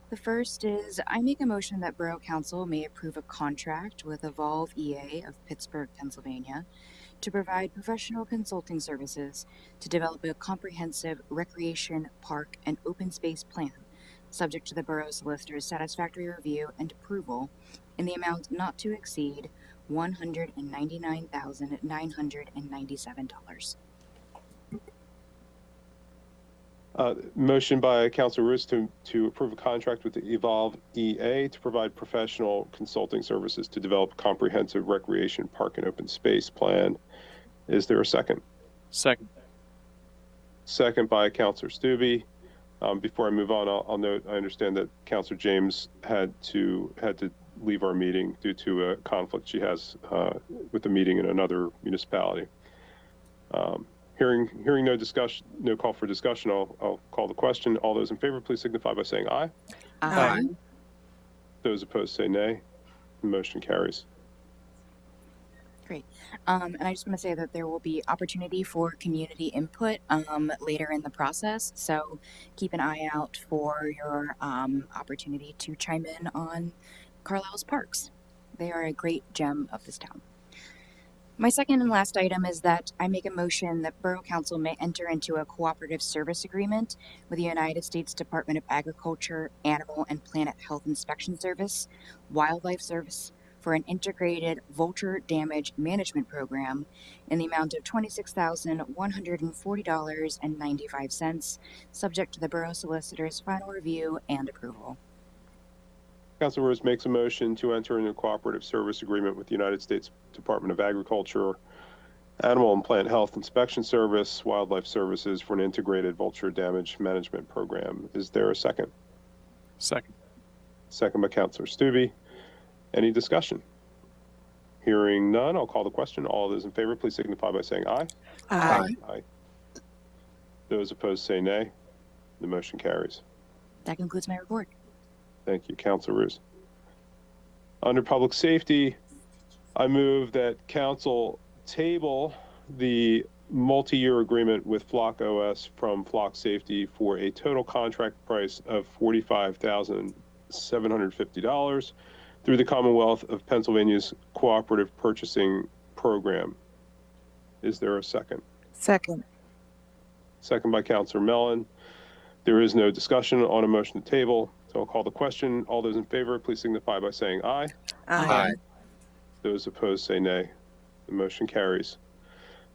The first is I make a motion that Borough Council may approve a contract with Evolve EA of Pittsburgh, Pennsylvania, to provide professional consulting services to develop a comprehensive recreation, park, and open space plan, subject to the Borough Solicitor's satisfactory review and approval, in the amount not to exceed $199,997. Motion by Councilor Roos to approve a contract with the Evolve EA to provide professional consulting services to develop a comprehensive recreation, park, and open space plan. Is there a second? Second. Second by Councilor Stubbe. Before I move on, I'll note I understand that Councilor James had to leave our meeting due to a conflict she has with a meeting in another municipality. Hearing no discussion, no call for discussion, I'll call the question. All those in favor, please signify by saying aye. Aye. Those opposed say nay. The motion carries. Great. And I just want to say that there will be opportunity for community input later in the process. So keep an eye out for your opportunity to chime in on Carlisle's parks. They are a great gem of this town. My second and last item is that I make a motion that Borough Council may enter into a cooperative service agreement with the United States Department of Agriculture, Animal and Plant Health Inspection Service, Wildlife Service, for an integrated vulture damage management program in the amount of $26,140.95, subject to the Borough Solicitor's final review and approval. Councilor Roos makes a motion to enter into a cooperative service agreement with the United States Department of Agriculture, Animal and Plant Health Inspection Service, Wildlife Services for an integrated vulture damage management program. Is there a second? Second. Second by Councilor Stubbe. Any discussion? Hearing none, I'll call the question. All those in favor, please signify by saying aye. Aye. Aye. Those opposed say nay. The motion carries. That concludes my report. Thank you, Councilor Roos. Under Public Safety, I move that Council table the multi-year agreement with Flock OS from Flock Safety for a total contract price of $45,750 through the Commonwealth of Pennsylvania's Cooperative Purchasing Program. Is there a second? Second. Second by Councilor Mellon. There is no discussion on a motion to table, so I'll call the question. All those in favor, please signify by saying aye. Aye. Those opposed say nay. The motion carries.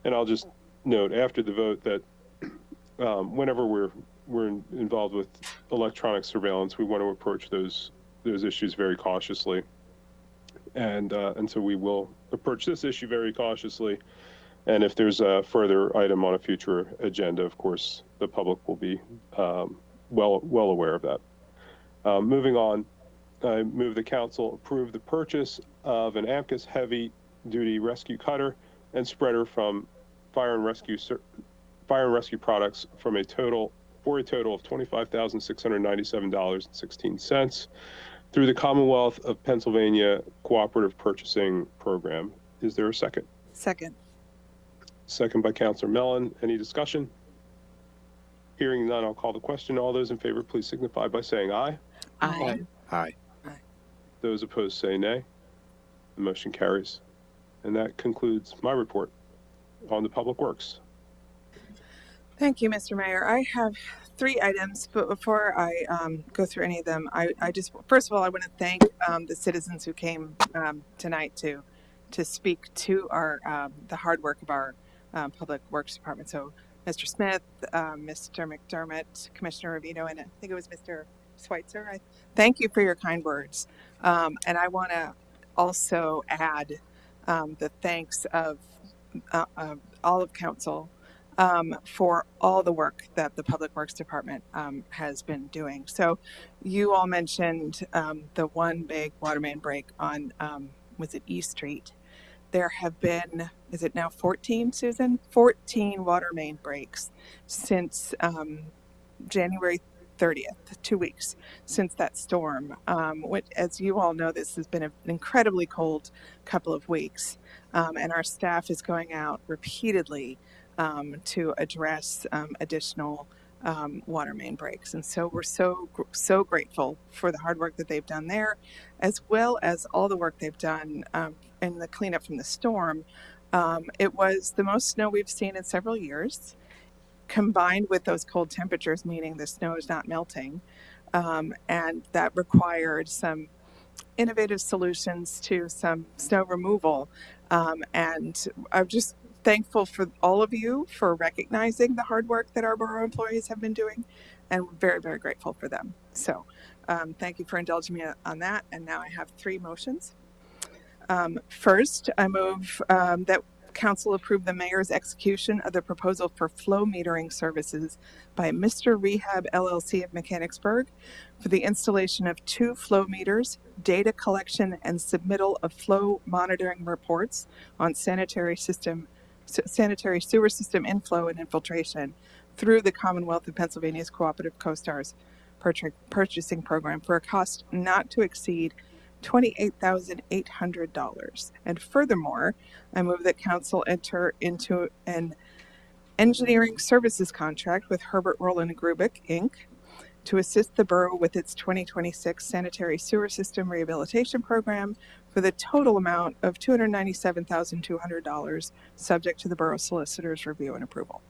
And I'll just note after the vote that whenever we're we're involved with electronic surveillance, we want to approach those issues very cautiously. And so we will approach this issue very cautiously. And if there's a further item on a future agenda, of course, the public will be well aware of that. Moving on, I move the council approve the purchase of an AMCUS heavy-duty rescue cutter and spreader from Fire and Rescue Products for a total of $25,697.16 through the Commonwealth of Pennsylvania Cooperative Purchasing Program. Is there a second? Second. Second by Councilor Mellon. Any discussion? Hearing none, I'll call the question. All those in favor, please signify by saying aye. Aye. Aye. Those opposed say nay. The motion carries. And that concludes my report on the Public Works. Thank you, Mr. Mayor. I have 3 items, but before I go through any of them, I just, first of all, I want to thank the citizens who came tonight to speak to our the hard work of our Public Works Department. So Mr. Smith, Mr. McDermott, Commissioner Ravino, and I think it was Mr. Schweitzer. Thank you for your kind words. And I want to also add the thanks of all of council for all the work that the Public Works Department has been doing. So you all mentioned the one big water main break on, was it East Street? There have been, is it now 14, Susan? 14 water main breaks since January 30th, 2 weeks since that storm. Which, as you all know, this has been an incredibly cold couple of weeks. And our staff is going out repeatedly to address additional water main breaks. And so we're so grateful for the hard work that they've done there, as well as all the work they've done in the cleanup from the storm. It was the most snow we've seen in several years, combined with those cold temperatures, meaning the snow is not melting. And that required some innovative solutions to some snow removal. And I'm just thankful for all of you for recognizing the hard work that our borough employees have been doing, and very, very grateful for them. So thank you for indulging me on that. And now I have 3 motions. First, I move that Council approve the mayor's execution of the proposal for flow metering services by Mr. Rehab LLC of Mechanicsburg for the installation of 2 flow meters, data collection and submittal of flow monitoring reports on sanitary sewer system inflow and infiltration through the Commonwealth of Pennsylvania's Cooperative Co-Stars Purchasing Program for a cost not to exceed $28,800. And furthermore, I move that council enter into an engineering services contract with Herbert Roland Grubik, Inc. to assist the borough with its 2026 sanitary sewer system rehabilitation program for the total amount of $297,200, subject to the borough solicitor's review and approval.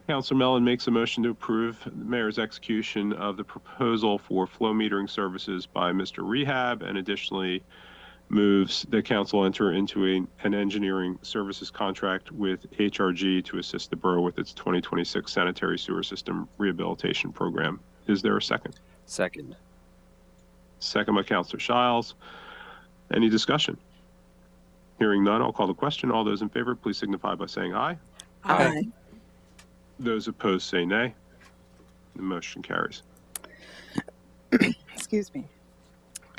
Councilor Mellon makes a motion to approve the mayor's execution of the proposal for flow metering services by Mr. Rehab, and additionally moves the council enter into an engineering services contract with HRG to assist the borough with its 2026 sanitary sewer system rehabilitation program. Is there a second? Second. Second by Councilor Shiles. Any discussion? Hearing none, I'll call the question. All those in favor, please signify by saying aye. Aye. Those opposed say nay. The motion carries. Excuse me.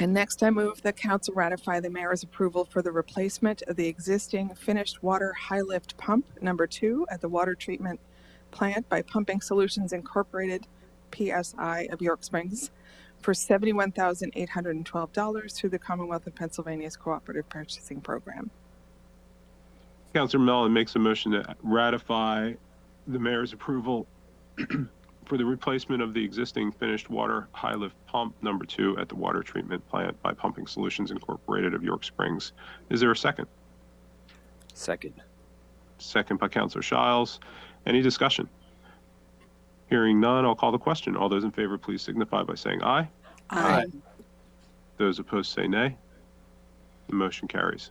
And next, I move that council ratify the mayor's approval for the replacement of the existing finished water high lift pump number 2 at the water treatment plant by Pumping Solutions Incorporated, PSI of York Springs, for $71,812 through the Commonwealth of Pennsylvania's Cooperative Purchasing Program. Councilor Mellon makes a motion to ratify the mayor's approval for the replacement of the existing finished water high lift pump number 2 at the water treatment plant by Pumping Solutions Incorporated of York Springs. Is there a second? Second. Second by Councilor Shiles. Any discussion? Hearing none, I'll call the question. All those in favor, please signify by saying aye. Aye. Those opposed say nay. The motion carries.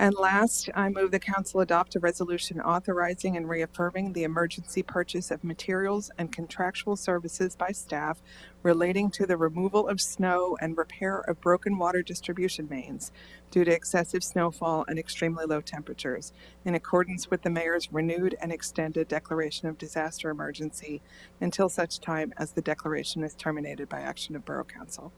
And last, I move the council adopt a resolution authorizing and reaffirming the emergency purchase of materials and contractual services by staff relating to the removal of snow and repair of broken water distribution mains due to excessive snowfall and extremely low temperatures, in accordance with the mayor's renewed and extended declaration of disaster emergency until such time as the declaration is terminated by action of Borough Council.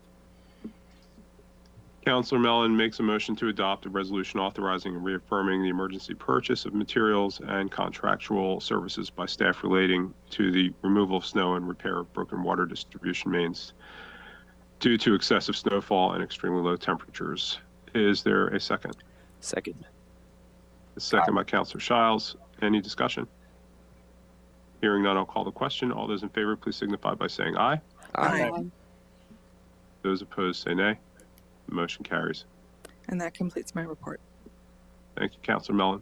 Councilor Mellon makes a motion to adopt a resolution authorizing and reaffirming the emergency purchase of materials and contractual services by staff relating to the removal of snow and repair of broken water distribution mains due to excessive snowfall and extremely low temperatures. Is there a second? Second. A second by Councilor Shiles. Any discussion? Hearing none, I'll call the question. All those in favor, please signify by saying aye. Aye. Those opposed say nay. The motion carries. And that completes my report. Thank you, Councilor Mellon.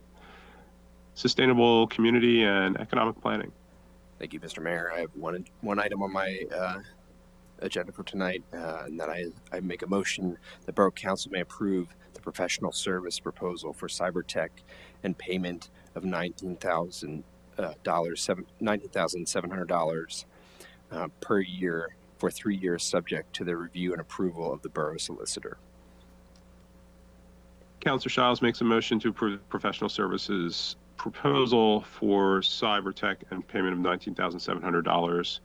Sustainable community and economic planning. Thank you, Mr. Mayor. I have one item on my agenda for tonight, and that I make a motion that Borough Council may approve the professional service proposal for cyber tech and payment of $19,700 per year for 3 years, subject to the review and approval of the borough solicitor. Councilor Shiles makes a motion to approve the professional services proposal for cyber tech and payment of $19,700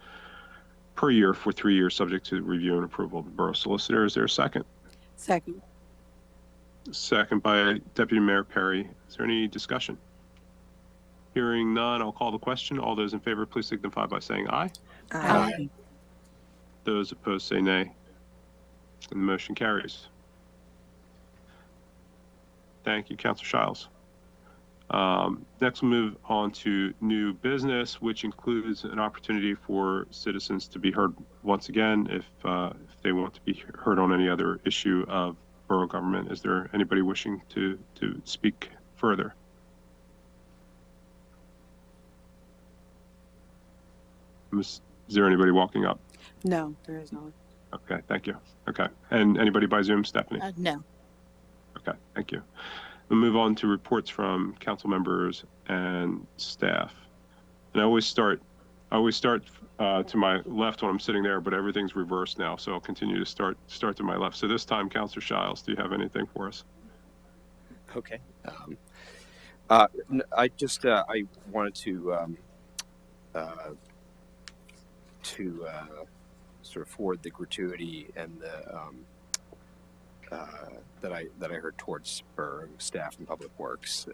per year for 3 years, subject to review and approval of the borough solicitor. Is there a second? Second. Second by Deputy Mayor Perry. Is there any discussion? Hearing none, I'll call the question. All those in favor, please signify by saying aye. Aye. Those opposed say nay. And the motion carries. Thank you, Councilor Shiles. Next, we'll move on to new business, which includes an opportunity for citizens to be heard once again if they want to be heard on any other issue of borough government. Is there anybody wishing to speak further? Is there anybody walking up? No, there is no one. Okay, thank you. Okay, and anybody by Zoom, Stephanie? No. Okay, thank you. We'll move on to reports from council members and staff. And I always start to my left when I'm sitting there, but everything's reversed now, so I'll continue to start to my left. So this time, Councilor Shiles, do you have anything for us? Okay. I wanted to sort of forward the gratuity and the that I heard towards borough staff and public works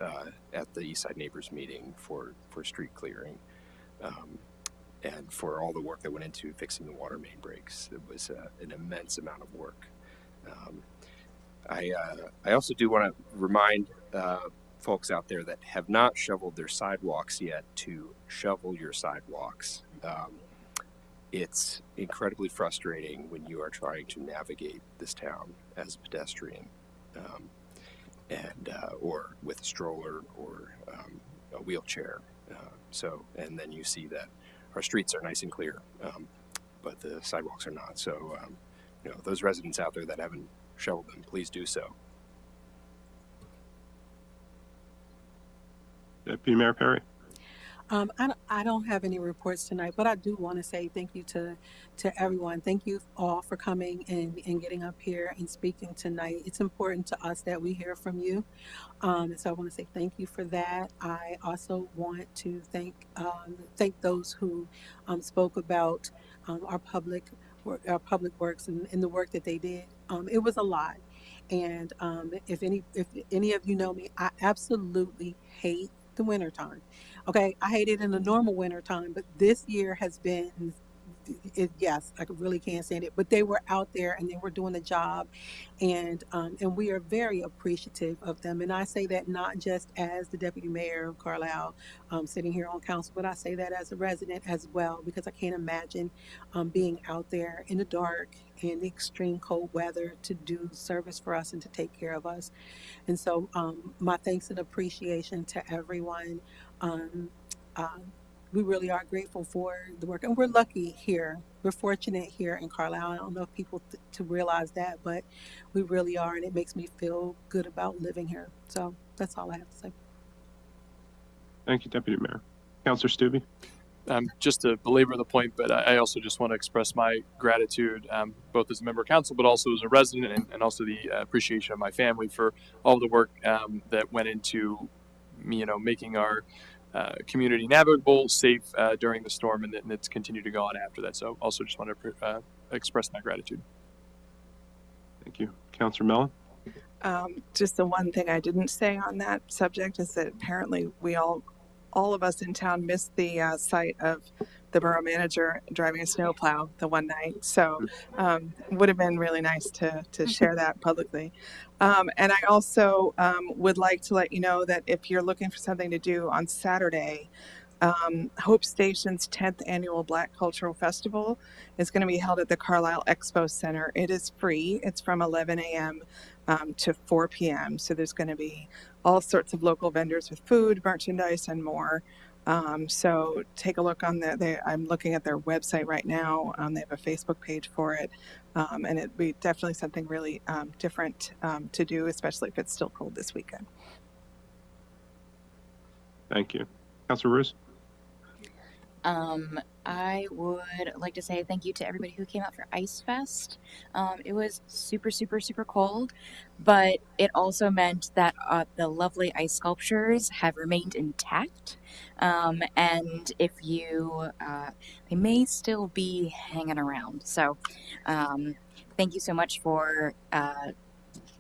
at the Eastside Neighbors meeting for street clearing, and for all the work that went into fixing the water main breaks. It was an immense amount of work. I also do want to remind folks out there that have not shoveled their sidewalks yet to shovel your sidewalks. It's incredibly frustrating when you are trying to navigate this town as a pedestrian, or with a stroller or a wheelchair. And then you see that our streets are nice and clear, but the sidewalks are not. So, those residents out there that haven't shoveled them, please do so. Deputy Mayor Perry. I don't have any reports tonight, but I do want to say thank you to everyone. Thank you all for coming and getting up here and speaking tonight. It's important to us that we hear from you. So I want to say thank you for that. I also want to thank those who spoke about our public works and the work that they did. It was a lot. And if any of you know me, I absolutely hate the wintertime. Okay, I hate it in the normal wintertime, but this year has been, yes, I really can't stand it. But they were out there and they were doing the job, and we are very appreciative of them. And I say that not just as the deputy mayor of Carlisle, sitting here on council, but I say that as a resident as well, because I can't imagine being out there in the dark in the extreme cold weather to do service for us and to take care of us. And so my thanks and appreciation to everyone. We really are grateful for the work, and we're lucky here we're fortunate here in Carlisle. I don't know if people to realize that, but we really are, and it makes me feel good about living here. So that's all I have to say. Thank you, Deputy Mayor. Councilor Stubbe? Just to belabor the point, but I also just want to express my gratitude, both as a member of council, but also as a resident, and also the appreciation of my family for all the work that went into, making our community navigable, safe during the storm, and it's continued to go on after that. So also just want to express my gratitude. Thank you. Councilor Mellon? Just the one thing I didn't say on that subject is that apparently all of us in town missed the sight of the borough manager driving a snowplow the one night. So would have been really nice to share that publicly. And I also would like to let you know that if you're looking for something to do on Saturday, Hope Station's 10th annual Black Cultural Festival is going to be held at the Carlisle Expo Center. It is free. It's from 11 a.m. To 4 p.m. So there's going to be all sorts of local vendors with food, merchandise, and more. So take a look on I'm looking at their website right now. They have a Facebook page for it. And it'd be definitely something really different to do, especially if it's still cold this weekend. Thank you. Councilor Roos? I would like to say thank you to everybody who came out for Ice Fest. It was super, super, super cold, but it also meant that the lovely ice sculptures have remained intact. And if you, they may still be hanging around. So, thank you so much for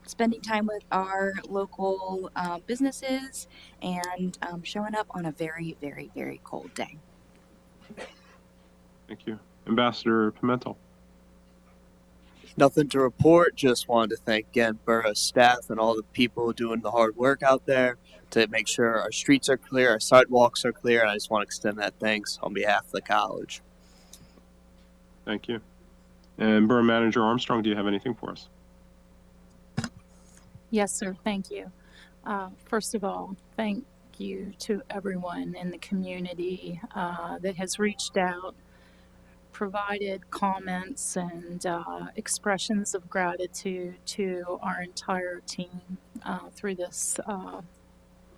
spending time with our local businesses and showing up on a very, very, very cold day. Thank you. Ambassador Pimentel? Nothing to report. Just wanted to thank again Borough staff and all the people doing the hard work out there to make sure our streets are clear, our sidewalks are clear, and I just want to extend that thanks on behalf of the college. Thank you. And Borough Manager Armstrong, do you have anything for us? Yes, sir. Thank you. First of all, thank you to everyone in the community that has reached out, provided comments and expressions of gratitude to our entire team through this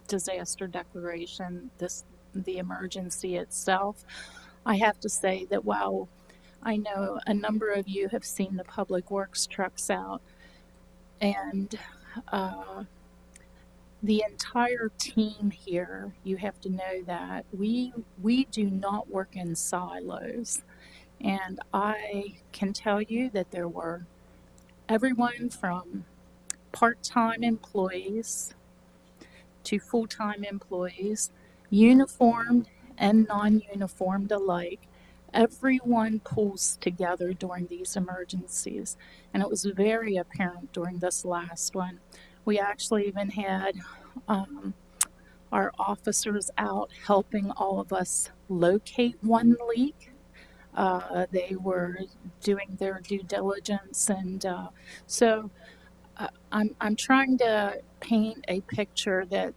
disaster declaration, the emergency itself. I have to say that while I know a number of you have seen the public works trucks out, and the entire team here, you have to know that we do not work in silos. And I can tell you that there were everyone from part-time employees to full-time employees, uniformed and non-uniformed alike. Everyone pulls together during these emergencies, and it was very apparent during this last one. We actually even had our officers out helping all of us locate one leak. They were doing their due diligence, and so I'm trying to paint a picture that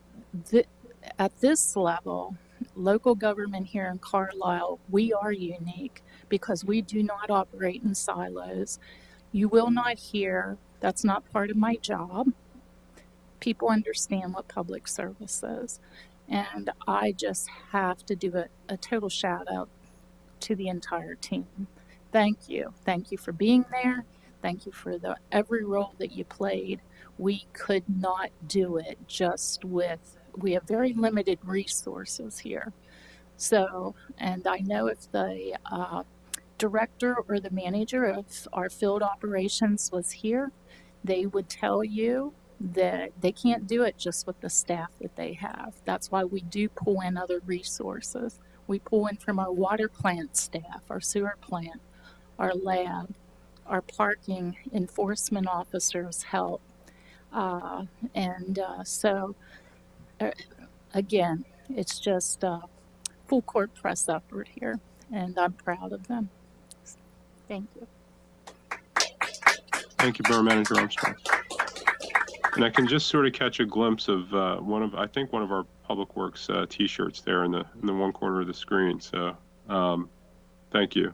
at this level, local government here in Carlisle, we are unique because we do not operate in silos. You will not hear, that's not part of my job. People understand what public service is. And I just have to do a total shout out to the entire team. Thank you. Thank you for being there. Thank you for every role that you played. We could not do it just we have very limited resources here. So, and I know if the director or the manager of our field operations was here, they would tell you that they can't do it just with the staff that they have. That's why we do pull in other resources. We pull in from our water plant staff, our sewer plant, our lab, our parking enforcement officers help. So, again, it's just full court press effort here, and I'm proud of them. Thank you. Thank you, Borough Manager Armstrong. And I can just sort of catch a glimpse of one of our Public Works T-shirts there in the one corner of the screen. So Thank you.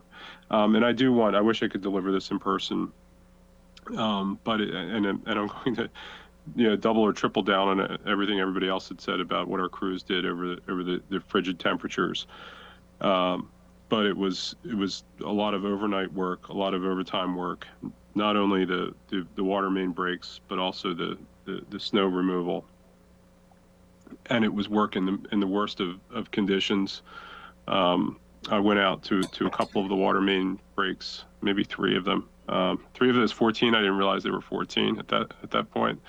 And I wish I could deliver this in person, I'm going to, double or triple down on everything everybody else had said about what our crews did over the frigid temperatures. But it was a lot of overnight work, a lot of overtime work, not only the water main breaks, but also the snow removal. And it was work in the worst of conditions. I went out to a couple of the water main breaks, maybe 3 of them. 3 of those 14, I didn't realize they were 14 at that point.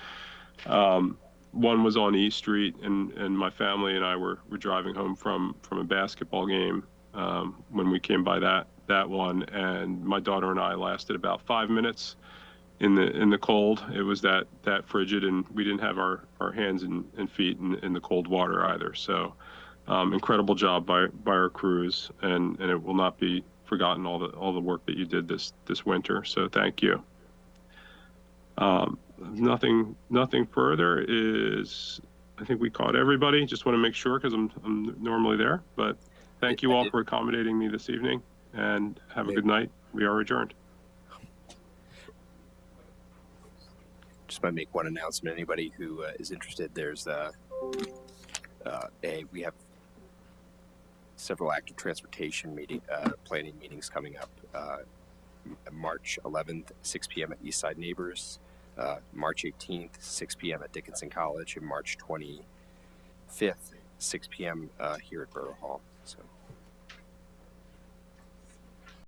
One was on E Street, and my family and I were driving home from a basketball game when we came by that one, and my daughter and I lasted about 5 minutes in the cold. It was that frigid, and we didn't have our hands and feet in the cold water either. So incredible job by our crews, and it will not be forgotten, all the work that you did this winter. So thank you. Nothing further is, I think we caught everybody. Just want to make sure because I'm normally there, but thank you all for accommodating me this evening, and have a good night. We are adjourned. Just want to make one announcement. Anybody who is interested, there's we have several active transportation planning meetings coming up. March 11th, 6 p.m. at Eastside Neighbors, March 18th, 6 p.m. at Dickinson College, and March 25th, 6 p.m. Here at Borough Hall.